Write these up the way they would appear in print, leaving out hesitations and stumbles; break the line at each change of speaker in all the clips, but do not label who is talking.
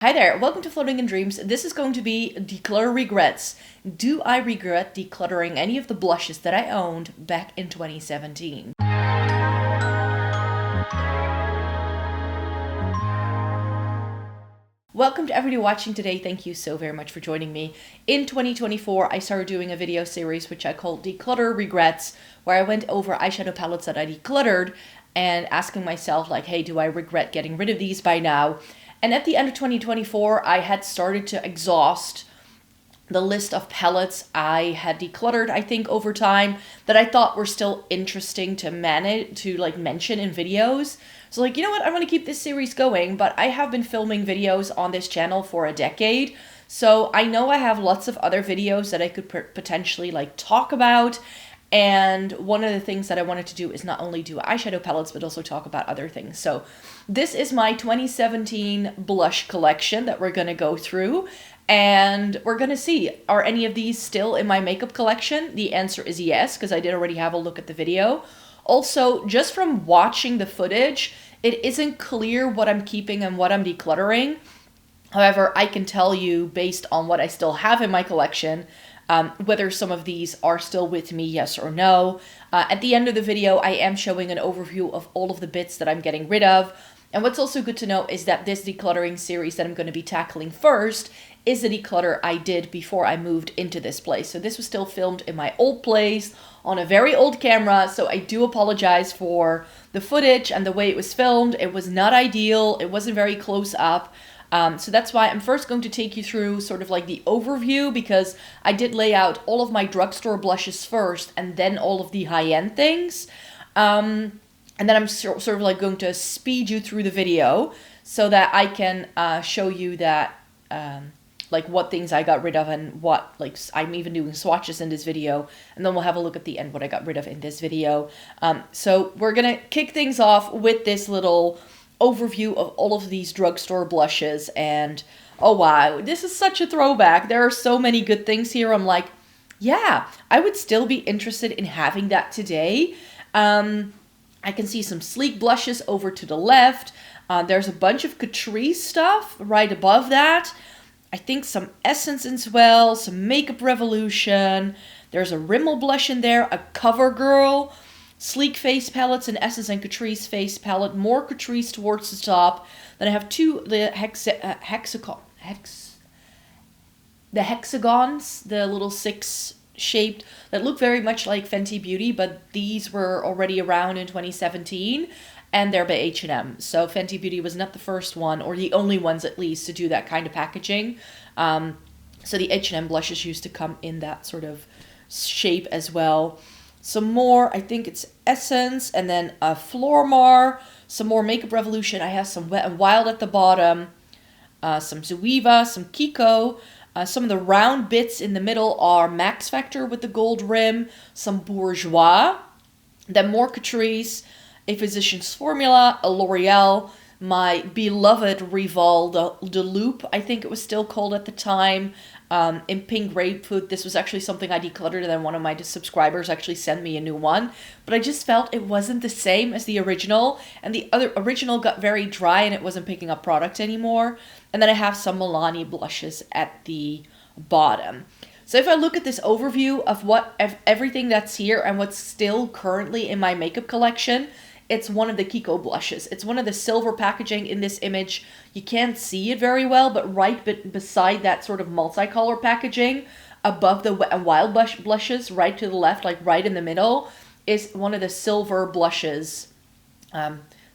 Hi there, welcome to Floating in Dreams. This is going to be Declutter Regrets. Do I regret decluttering any of the blushes that I owned back in 2017? Welcome to everybody watching today. Thank you so very much for joining me. In 2024, I started doing a video series which I called Declutter Regrets, where I went over eyeshadow palettes that I decluttered and asking myself like, hey, do I regret getting rid of these by now? And at the end of 2024, I had started to exhaust the list of palettes I had decluttered, I think, over time that I thought were still interesting to mention in videos. So you know what, I'm going to keep this series going, but I have been filming videos on this channel for a decade. So I know I have lots of other videos that I could potentially talk about. And one of the things that I wanted to do is not only do eyeshadow palettes, but also talk about other things. So this is my 2017 blush collection that we're going to go through. And we're going to see, are any of these still in my makeup collection? The answer is yes, because I did already have a look at the video. Also, just from watching the footage, it isn't clear what I'm keeping and what I'm decluttering. However, I can tell you based on what I still have in my collection, whether some of these are still with me, yes or no. At the end of the video, I am showing an overview of all of the bits that I'm getting rid of. And what's also good to know is that this decluttering series that I'm going to be tackling first is the declutter I did before I moved into this place. So this was still filmed in my old place on a very old camera, so I do apologize for the footage and the way it was filmed. It was not ideal, it wasn't very close up. So that's why I'm first going to take you through sort of the overview, because I did lay out all of my drugstore blushes first and then all of the high-end things. And then I'm sort of going to speed you through the video so that I can show you that what things I got rid of and what, I'm even doing swatches in this video, and then we'll have a look at the end what I got rid of in this video. So we're gonna kick things off with this little overview of all of these drugstore blushes, and oh wow, this is such a throwback. There are so many good things here. I'm like, yeah, I would still be interested in having that today. I can see some sleek blushes over to the left. There's a bunch of Catrice stuff right above that. I think some Essence as well, some Makeup Revolution. There's a Rimmel blush in there, a CoverGirl, sleek face palettes, an Essence and Catrice face palette, more Catrice towards the top. Then I have the hexagons, the little six shaped, that look very much like Fenty Beauty, but these were already around in 2017. And they're by H&M. So Fenty Beauty was not the first one, or the only ones at least, to do that kind of packaging. So the H&M blushes used to come in that sort of shape as well. Some more, I think it's Essence, and then a Flormar, some more Makeup Revolution. I have some Wet n Wild at the bottom, some Zoeva, some Kiko. Some of the round bits in the middle are Max Factor with the gold rim, some Bourjois, then more Catrice, a Physicians Formula, a L'Oreal, my beloved Rival de Loup, I think it was still called at the time, in pink grapefruit. This was actually something I decluttered, and then one of my subscribers actually sent me a new one. But I just felt it wasn't the same as the original, and the other original got very dry and it wasn't picking up product anymore. And then I have some Milani blushes at the bottom. So if I look at this overview of everything that's here and what's still currently in my makeup collection, it's one of the Kiko blushes. It's one of the silver packaging in this image. You can't see it very well, but beside that sort of multicolor packaging, above the Wet n Wild blushes, right to the left, right in the middle, is one of the silver blushes,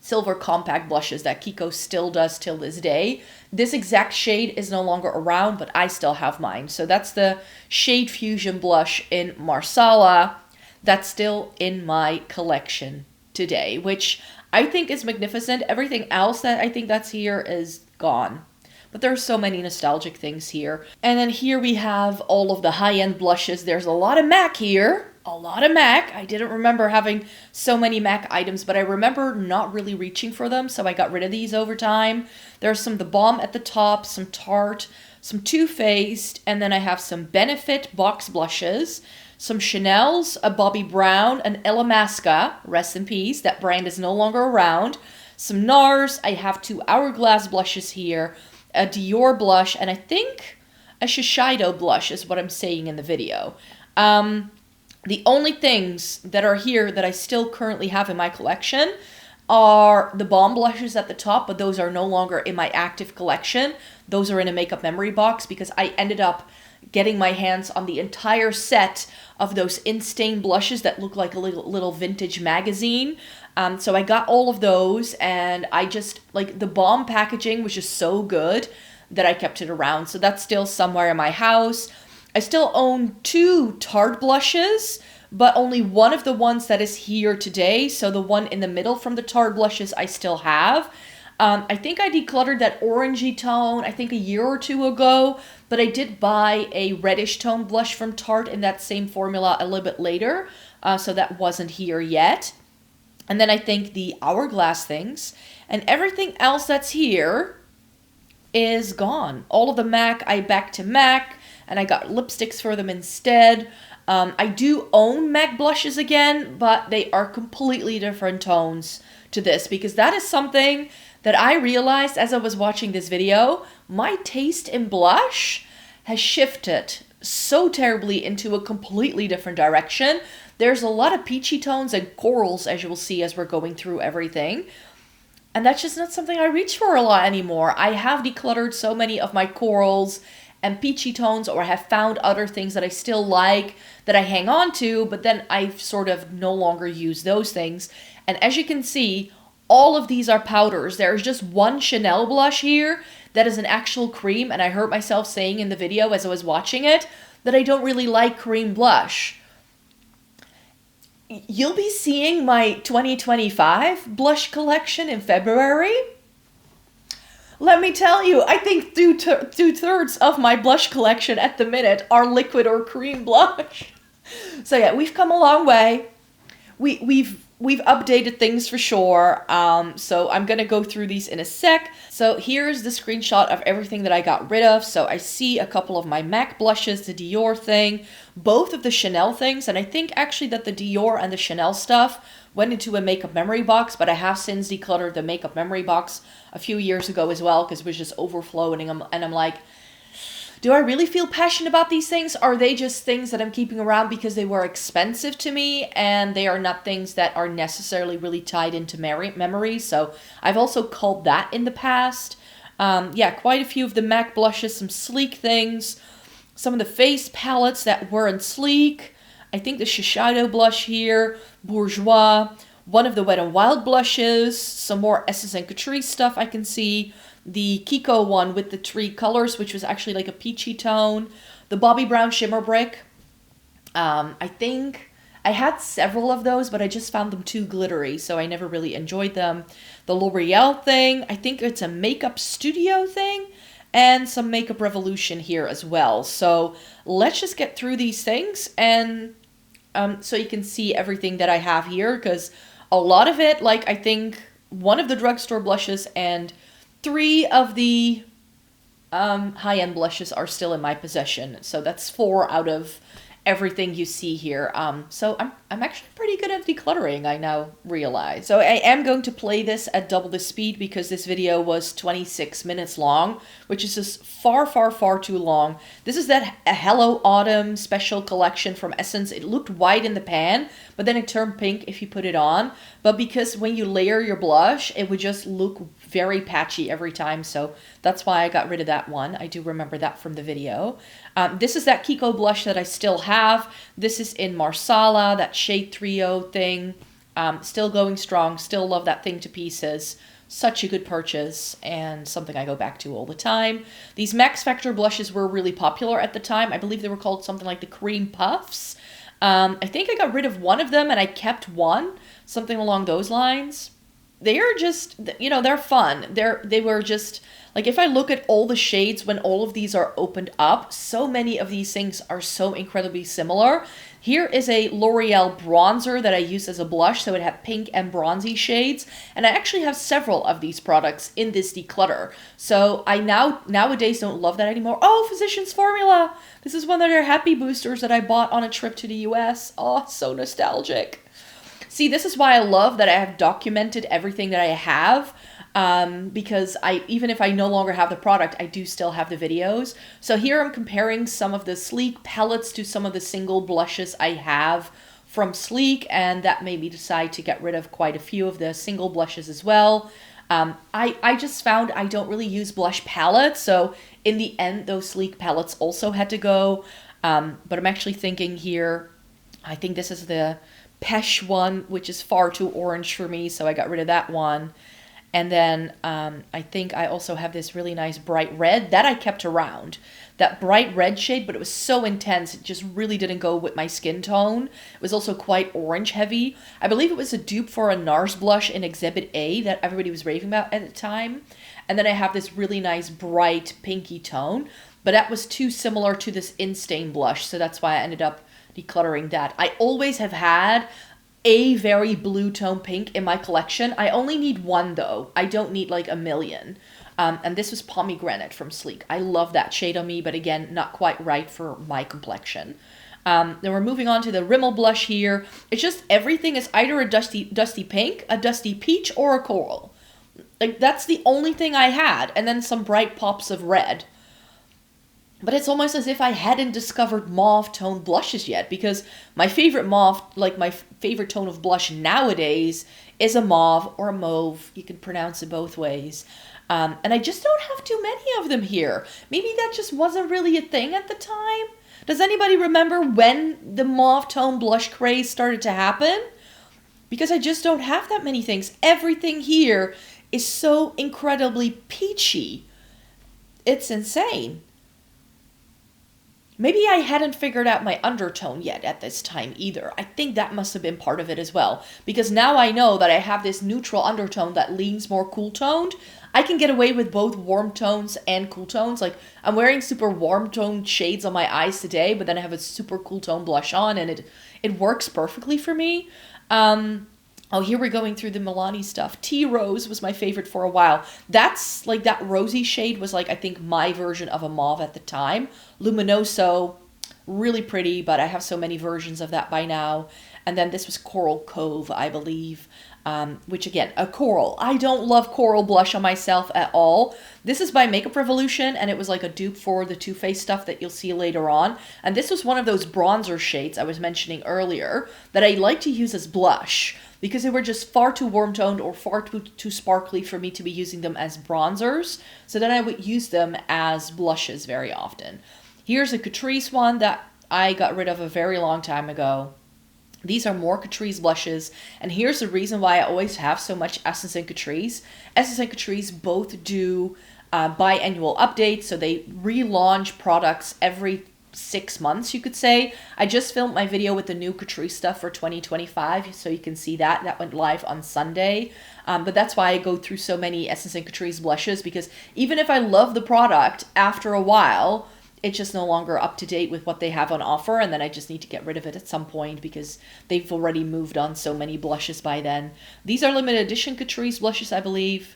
silver compact blushes that Kiko still does till this day. This exact shade is no longer around, but I still have mine. So that's the Shade Fusion blush in Marsala. That's still in my collection today, which I think is magnificent. Everything else that I think that's here is gone. But there are so many nostalgic things here. And then here we have all of the high-end blushes. There's a lot of MAC here. A lot of MAC. I didn't remember having so many MAC items, but I remember not really reaching for them, so I got rid of these over time. There's some The Balm at the top, some Tarte, some Too Faced, and then I have some Benefit box blushes, some Chanel's, a Bobbi Brown, an Ella Masca, rest in peace, that brand is no longer around, some NARS, I have two Hourglass blushes here, a Dior blush, and I think a Shiseido blush is what I'm saying in the video. The only things that are here that I still currently have in my collection are the Balm blushes at the top, but those are no longer in my active collection. Those are in a makeup memory box because I ended up getting my hands on the entire set of those in-stain blushes that look like a little vintage magazine. So I got all of those, and I just, like, the Balm packaging was just so good that I kept it around. So that's still somewhere in my house. I still own 2 Tarte blushes, but only one of the ones that is here today. So the one in the middle from the Tarte blushes I still have. I think I decluttered that orangey tone, I think a year or 2 ago, but I did buy a reddish tone blush from Tarte in that same formula a little bit later. So that wasn't here yet. And then I think the Hourglass things, and everything else that's here is gone. All of the MAC, I back to MAC, and I got lipsticks for them instead. I do own MAC blushes again, but they are completely different tones to this, because that is something that I realized as I was watching this video. My taste in blush has shifted so terribly into a completely different direction. There's a lot of peachy tones and corals, as you will see as we're going through everything. And that's just not something I reach for a lot anymore. I have decluttered so many of my corals and peachy tones, or have found other things that I still like that I hang on to, but then I sort of no longer use those things. And as you can see, all of these are powders. There's just one Chanel blush here that is an actual cream, and I heard myself saying in the video as I was watching it that I don't really like cream blush. You'll be seeing my 2025 blush collection in February. Let me tell you, I think two-thirds of my blush collection at the minute are liquid or cream blush. So yeah, we've come a long way. We've updated things for sure. So I'm gonna go through these in a sec. So here's the screenshot of everything that I got rid of. So I see a couple of my MAC blushes, the Dior thing, both of the Chanel things, and I think actually that the Dior and the Chanel stuff went into a makeup memory box, but I have since decluttered the makeup memory box a few years ago as well, because it was just overflowing, and I'm like, do I really feel passionate about these things? Are they just things that I'm keeping around because they were expensive to me, and they are not things that are necessarily really tied into memory? So I've also culled that in the past. Yeah, quite a few of the MAC blushes, some sleek things, some of the face palettes that weren't sleek. I think the Shiseido blush here, Bourjois, one of the Wet n Wild blushes, some more Estee and Catrice stuff I can see, the Kiko one with the 3 colors, which was actually like a peachy tone, the Bobbi Brown Shimmer Brick. I think I had several of those, but I just found them too glittery, so I never really enjoyed them. The L'Oreal thing, I think it's a Makeup Studio thing, and some Makeup Revolution here as well. So let's just get through these things, and so you can see everything that I have here, because a lot of it, like I think one of the drugstore blushes and 3 of the high-end blushes are still in my possession. So that's 4 out of everything you see here. So I'm actually pretty good at decluttering, I now realize. So I am going to play this at double the speed because this video was 26 minutes long, which is just far, far, far too long. This is that Hello Autumn special collection from Essence. It looked white in the pan, but then it turned pink if you put it on. But because when you layer your blush, it would just look very patchy every time. So that's why I got rid of that one. I do remember that from the video. This is that Kiko blush that I still have. This is in Marsala, that shade 3.0 thing. Still going strong. Still love that thing to pieces. Such a good purchase and something I go back to all the time. These Max Factor blushes were really popular at the time. I believe they were called something like the Cream Puffs. I think I got rid of one of them and I kept one. Something along those lines. They are just, you know, they're fun. They were just, like, if I look at all the shades when all of these are opened up, so many of these things are so incredibly similar. Here is a L'Oreal bronzer that I use as a blush, so it had pink and bronzy shades. And I actually have several of these products in this declutter. So I nowadays don't love that anymore. Oh, Physicians Formula! This is one of their Happy Boosters that I bought on a trip to the US. Oh, so nostalgic. See, this is why I love that I have documented everything that I have. because even if I no longer have the product, I do still have the videos. So here I'm comparing some of the Sleek palettes to some of the single blushes I have from Sleek, and that made me decide to get rid of quite a few of the single blushes as well. I just found I don't really use blush palettes, so in the end, those Sleek palettes also had to go. But I'm actually thinking here, I think this is the Pesh one, which is far too orange for me, so I got rid of that one. And then I think I also have this really nice bright red that I kept around. That bright red shade, but it was so intense, it just really didn't go with my skin tone. It was also quite orange heavy. I believe it was a dupe for a NARS blush in Exhibit A that everybody was raving about at the time. And then I have this really nice bright pinky tone, but that was too similar to this Instain blush, so that's why I ended up decluttering that. I always have had a very blue tone pink in my collection. I only need one though. I don't need like a million. And this was Pomegranate from Sleek. I love that shade on me, but again, not quite right for my complexion. Then we're moving on to the Rimmel blush here. It's just everything is either a dusty pink, a dusty peach, or a coral. Like that's the only thing I had. And then some bright pops of red. But it's almost as if I hadn't discovered mauve tone blushes yet, because my favorite mauve, like my favorite tone of blush nowadays, is a mauve or a mauve. You can pronounce it both ways. And I just don't have too many of them here. Maybe that just wasn't really a thing at the time. Does anybody remember when the mauve tone blush craze started to happen? Because I just don't have that many things. Everything here is so incredibly peachy. It's insane. Maybe I hadn't figured out my undertone yet at this time either. I think that must have been part of it as well. Because now I know that I have this neutral undertone that leans more cool toned. I can get away with both warm tones and cool tones. Like, I'm wearing super warm toned shades on my eyes today, but then I have a super cool tone blush on, and it works perfectly for me. Oh, here we're going through the Milani stuff. Tea Rose was my favorite for a while. That's like that rosy shade was like, I think, my version of a mauve at the time. Luminoso, really pretty, but I have so many versions of that by now. And then this was Coral Cove, I believe, which again, a coral. I don't love coral blush on myself at all. This is by Makeup Revolution, and it was like a dupe for the Too Faced stuff that you'll see later on. And this was one of those bronzer shades I was mentioning earlier that I like to use as blush, because they were just far too warm toned or far too sparkly for me to be using them as bronzers. So then I would use them as blushes very often. Here's a Catrice one that I got rid of a very long time ago. These are more Catrice blushes, and here's the reason why I always have so much Essence and Catrice. Essence and Catrice both do biannual updates, so they relaunch products every 6 months, you could say. I just filmed my video with the new Catrice stuff for 2025, so you can see that. That went live on Sunday. But that's why I go through so many Essence and Catrice blushes, because even if I love the product, after a while, it's just no longer up to date with what they have on offer, and then I just need to get rid of it at some point because they've already moved on so many blushes by then. These are limited edition Catrice blushes, I believe.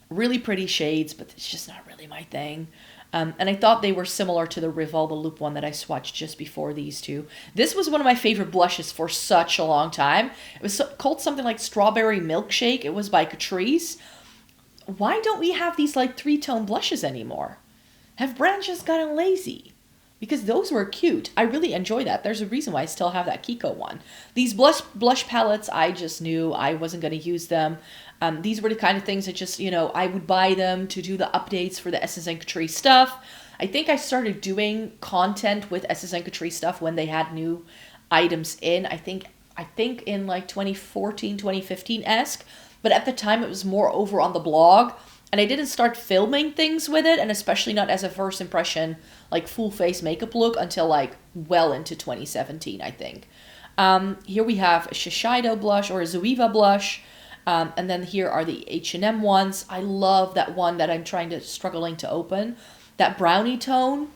Really pretty shades, but it's just not really my thing. And I thought they were similar to the Rival the Loop one that I swatched just before these two. This was one of my favorite blushes for such a long time. It was called something like Strawberry Milkshake. It was by Catrice. Why don't we have these like 3-tone blushes anymore? Have brands just gotten lazy? Because those were cute. I really enjoy that. There's a reason why I still have that Kiko one. These blush palettes, I just knew I wasn't going to use them. These were the kind of things that just, you know, I would buy them to do the updates for the Essence and Catrice stuff. I think I started doing content with Essence and Catrice stuff when they had new items in. I think in like 2014, 2015-esque. But at the time, it was more over on the blog. And I didn't start filming things with it, and especially not as a first impression, like full face makeup look, until like well into 2017, I think. Here we have a Shiseido blush or a Zoeva blush. And then here are the H&M ones. I love that one that I'm struggling to open. That brownie tone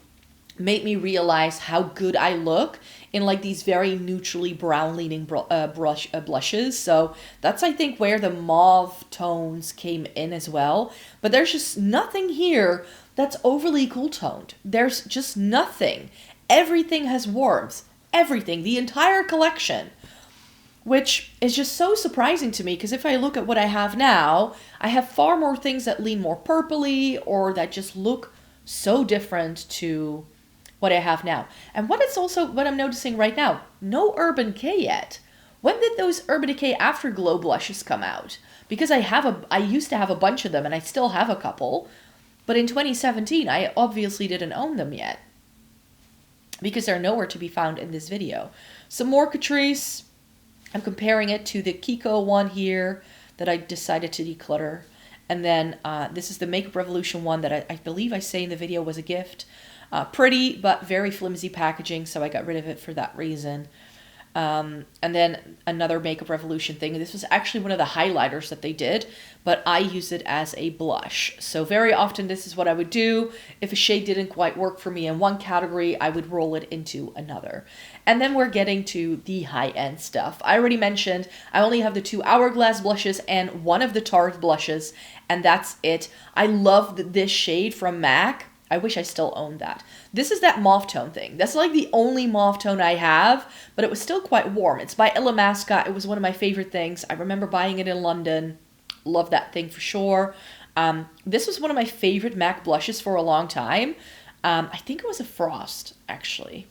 made me realize how good I look in like these very neutrally brown leaning blushes. So that's, I think, where the mauve tones came in as well. But there's just nothing here that's overly cool toned. There's just nothing. Everything has warmth. Everything. The entire collection. which is just so surprising to me because if I look at what I have now, I have far more things that lean more purpley or that just look so different to what I have now. And what I'm noticing right now, no Urban Decay yet. When did those Urban Decay Afterglow blushes come out? Because I used to have a bunch of them and I still have a couple, but in 2017 I obviously didn't own them yet because they're nowhere to be found in this video. Some more Catrice. I'm comparing it to the Kiko one here that I decided to declutter. And then this is the Makeup Revolution one that I believe I say in the video was a gift. Pretty, but very flimsy packaging, so I got rid of it for that reason. And then another Makeup Revolution thing. This was actually one of the highlighters that they did, but I use it as a blush. So very often this is what I would do. If a shade didn't quite work for me in one category, I would roll it into another. And then we're getting to the high-end stuff. I already mentioned I only have the 2 Hourglass blushes and one of the Tarte blushes, and that's it. I love this shade from MAC. I wish I still owned that. This is that mauve tone thing. That's like the only mauve tone I have, but it was still quite warm. It's by Illamasqua. It was one of my favorite things. I remember buying it in London. Love that thing for sure. This was one of my favorite MAC blushes for a long time. I think it was a Frost, actually.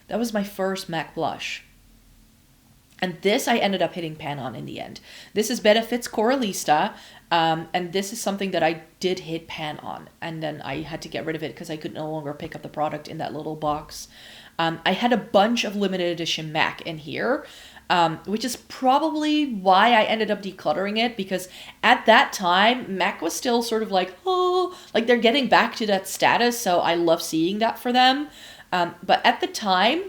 That was my first MAC blush. And this I ended up hitting pan on in the end. This is Benefit's Coralista, and this is something that I did hit pan on. And then I had to get rid of it because I could no longer pick up the product in that little box. I had a bunch of limited edition MAC in here, which is probably why I ended up decluttering it. Because at that time, MAC was still sort of like, oh, like they're getting back to that status. So I love seeing that for them. But at the time,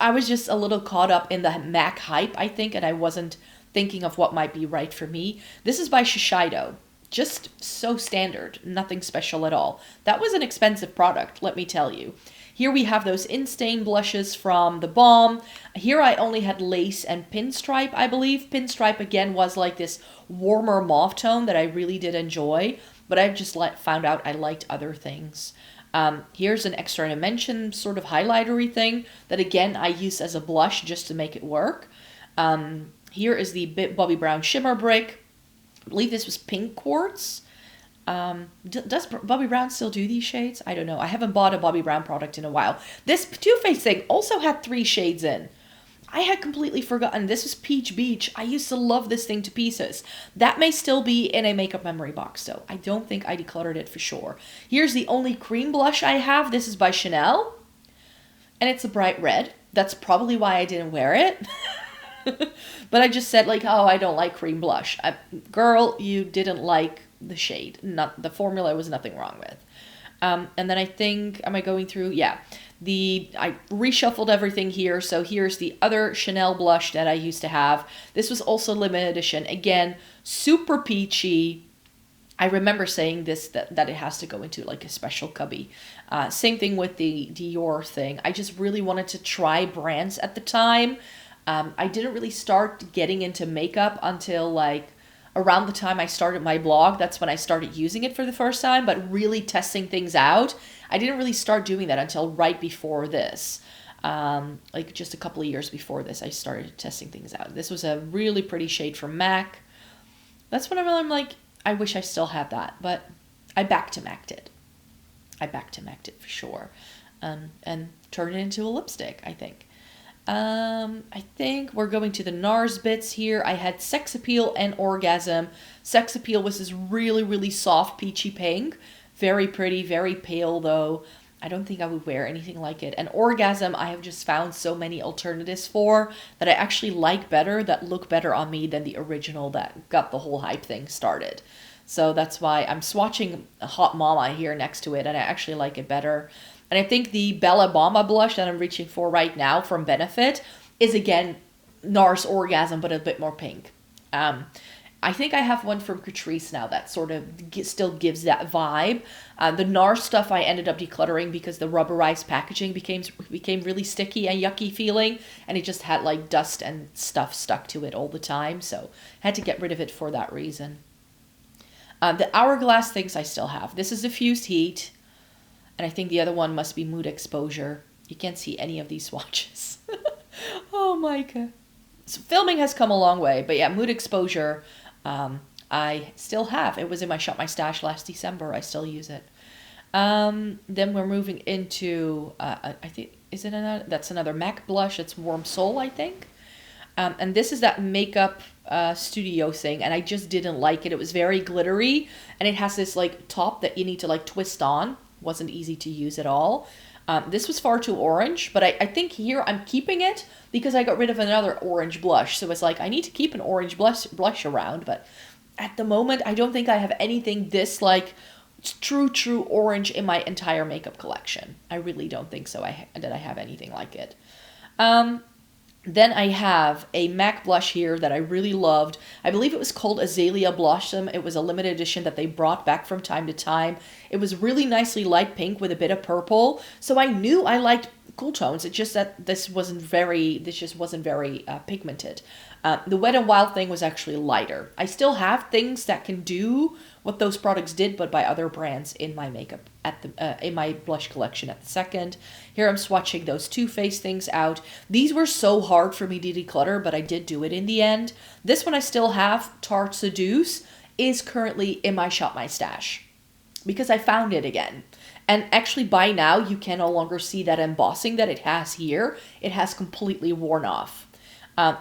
I was just a little caught up in the MAC hype, I think, and I wasn't thinking of what might be right for me. This is by Shiseido. Just so standard, nothing special at all. That was an expensive product, let me tell you. Here we have those in-stain blushes from The Balm. Here I only had Lace and Pinstripe, I believe. Pinstripe, again, was like this warmer mauve tone that I really did enjoy, but I just found out I liked other things. Here's an extra dimension sort of highlightery thing that again I use as a blush just to make it work. Here is the Bobbi Brown Shimmer Brick. I believe this was Pink Quartz. Does Bobbi Brown still do these shades? I don't know. I haven't bought a Bobbi Brown product in a while. This Too Faced thing also had 3 shades in. I had completely forgotten. This was Peach Beach. I used to love this thing to pieces. That may still be in a makeup memory box, though. I don't think I decluttered it for sure. Here's the only cream blush I have. This is by Chanel. And it's a bright red. That's probably why I didn't wear it. But I just said, like, oh, I don't like cream blush. Girl, you didn't like the shade. The formula was nothing wrong with. And then I think, am I going through? Yeah. I reshuffled everything here. So here's the other Chanel blush that I used to have. This was also limited edition. Again, super peachy. I remember saying this, that it has to go into like a special cubby. Same thing with the Dior thing. I just really wanted to try brands at the time. I didn't really start getting into makeup until like around the time I started my blog. That's when I started using it for the first time, but really testing things out. I didn't really start doing that until right before this. Like just a couple of years before this, I started testing things out. This was a really pretty shade from MAC. That's when I'm like, I wish I still had that, but I back to MAC'd it. I back to MAC'd it for sure. And turned it into a lipstick, I think. I think we're going to the NARS bits here. I had Sex Appeal and Orgasm. Sex Appeal was this really, really soft peachy pink. Very pretty, very pale though. I don't think I would wear anything like it. And Orgasm, I have just found so many alternatives for that I actually like better, that look better on me than the original that got the whole hype thing started. So that's why I'm swatching Hot Mama here next to it, and I actually like it better. And I think the Bella Bamba blush that I'm reaching for right now from Benefit is, again, NARS Orgasm, but a bit more pink. I think I have one from Catrice now that sort of still gives that vibe. The NARS stuff I ended up decluttering because the rubberized packaging became really sticky and yucky feeling, and it just had like dust and stuff stuck to it all the time, so I had to get rid of it for that reason. The Hourglass things I still have. This is Diffused Heat. And I think the other one must be Mood Exposure. You can't see any of these swatches. Oh my God. filming has come a long way, but yeah, mood exposure, I still have. It was in my Shop My Stash last December. I still use it. Then we're moving into, I think, is it another? That's another MAC blush. It's Warm Soul, I think. And this is that makeup studio thing, and I just didn't like it. It was very glittery, and it has this like top that you need to like twist on. Wasn't easy to use at all. This was far too orange, but I think here I'm keeping it because I got rid of another orange blush. So it's like I need to keep an orange blush around, but at the moment I don't think I have anything this like true orange in my entire makeup collection. I really don't think so. That I have anything like it. Then I have a MAC blush here that I really loved. I believe it was called Azalea Blossom. It was a limited edition that they brought back from time to time. It was really nicely light pink with a bit of purple. So I knew I liked cool tones. It's just that this just wasn't very pigmented. The Wet n Wild thing was actually lighter. I still have things that can do what those products did, but by other brands in my makeup in my blush collection at the second. Here I'm swatching those Too Faced things out. These were so hard for me to declutter, but I did do it in the end. This one I still have, Tarte Seduce, is currently in my Shop My Stash because I found it again. And actually by now you can no longer see that embossing that it has here. It has completely worn off.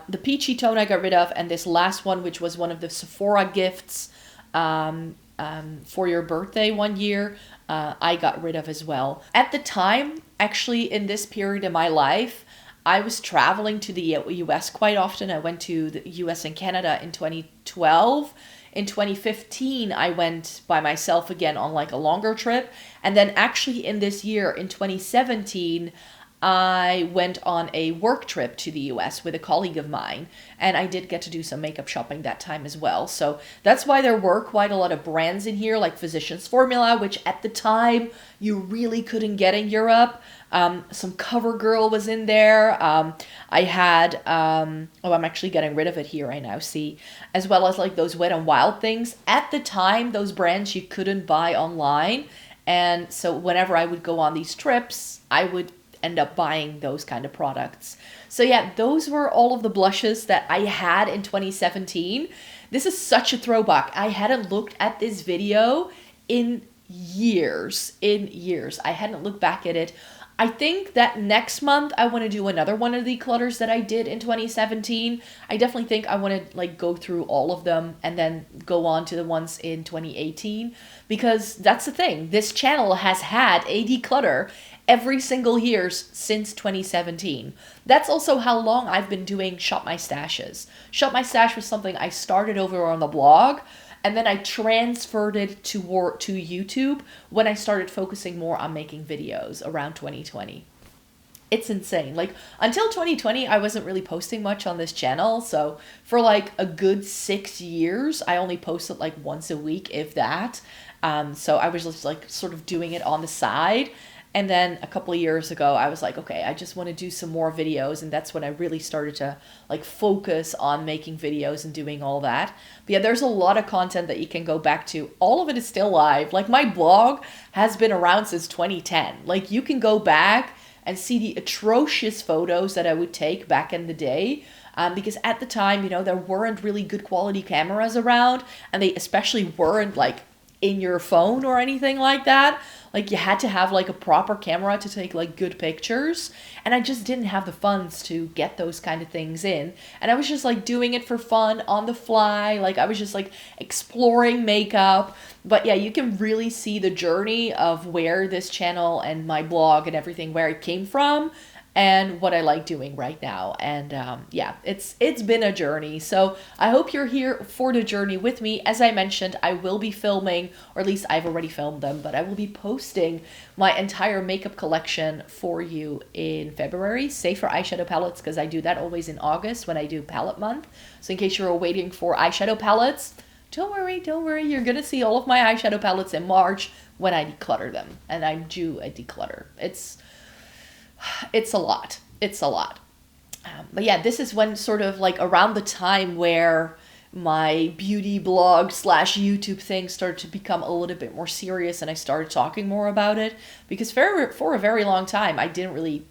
The peachy tone I got rid of, and this last one, which was one of the Sephora gifts for your birthday one year, I got rid of as well. At the time, actually in this period of my life, I was traveling to the US quite often. I went to the US and Canada in 2012. In 2015, I went by myself again on like a longer trip. And then actually in this year, in 2017, I went on a work trip to the US with a colleague of mine, and I did get to do some makeup shopping that time as well. So that's why there were quite a lot of brands in here, like Physicians Formula, which at the time you really couldn't get in Europe. Some CoverGirl was in there. I had, I'm actually getting rid of it here, I now see, as well as like those Wet n Wild things. At the time, those brands you couldn't buy online. And so whenever I would go on these trips, I would end up buying those kind of products. So yeah, those were all of the blushes that I had in 2017. This is such a throwback. I hadn't looked at this video in years. I hadn't looked back at it. I think that next month I want to do another one of the declutters that I did in 2017. I definitely think I want to like go through all of them and then go on to the ones in 2018, because that's the thing. This channel has had a declutter every single year since 2017. That's also how long I've been doing Shop My Stashes. Shop My Stash was something I started over on the blog, and then I transferred it to YouTube when I started focusing more on making videos around 2020. It's insane. Like until 2020, I wasn't really posting much on this channel. So for like a good 6 years, I only posted like once a week, if that. So I was just like sort of doing it on the side. And then a couple of years ago, I was like, okay, I just want to do some more videos. And that's when I really started to like focus on making videos and doing all that. But yeah, there's a lot of content that you can go back to. All of it is still live. Like my blog has been around since 2010. Like you can go back and see the atrocious photos that I would take back in the day. Because at the time, you know, there weren't really good quality cameras around, and they especially weren't like in your phone or anything like that. Like you had to have like a proper camera to take like good pictures, and I just didn't have the funds to get those kind of things in. And I was just like doing it for fun on the fly. Like I was just like exploring makeup. But yeah, you can really see the journey of where this channel and my blog and everything, where it came from and what I like doing right now. And yeah, it's been a journey. So I hope you're here for the journey with me. As I mentioned, I will be filming, or at least I've already filmed them, but I will be posting my entire makeup collection for you in February, save for eyeshadow palettes, because I do that always in August when I do palette month. So in case you're waiting for eyeshadow palettes, don't worry, you're gonna see all of my eyeshadow palettes in March when I declutter them, and I'm due a declutter. It's a lot. But yeah, this is when sort of like around the time where my beauty blog / YouTube thing started to become a little bit more serious, and I started talking more about it, because for a very long time I didn't really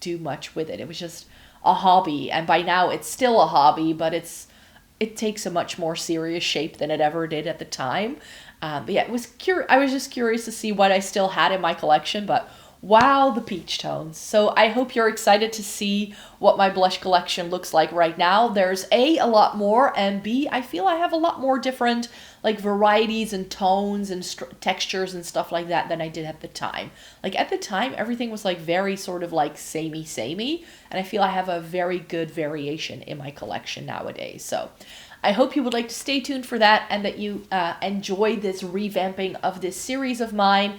do much with it. It was just a hobby, and by now it's still a hobby, but it takes a much more serious shape than it ever did at the time. But yeah, I was just curious to see what I still had in my collection, but wow, the peach tones. So I hope you're excited to see what my blush collection looks like right now. There's a lot more, and B, I feel I have a lot more different like varieties and tones and textures and stuff like that than I did at the time. Like at the time, everything was like very sort of like samey, and I feel I have a very good variation in my collection nowadays. So I hope you would like to stay tuned for that, and that you enjoy this revamping of this series of mine.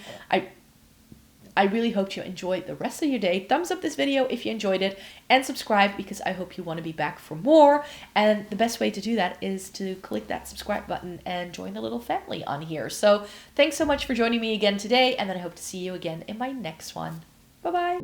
I really hope you enjoy the rest of your day. Thumbs up this video if you enjoyed it, and subscribe because I hope you want to be back for more. And the best way to do that is to click that subscribe button and join the little family on here. So thanks so much for joining me again today, and then I hope to see you again in my next one. Bye-bye.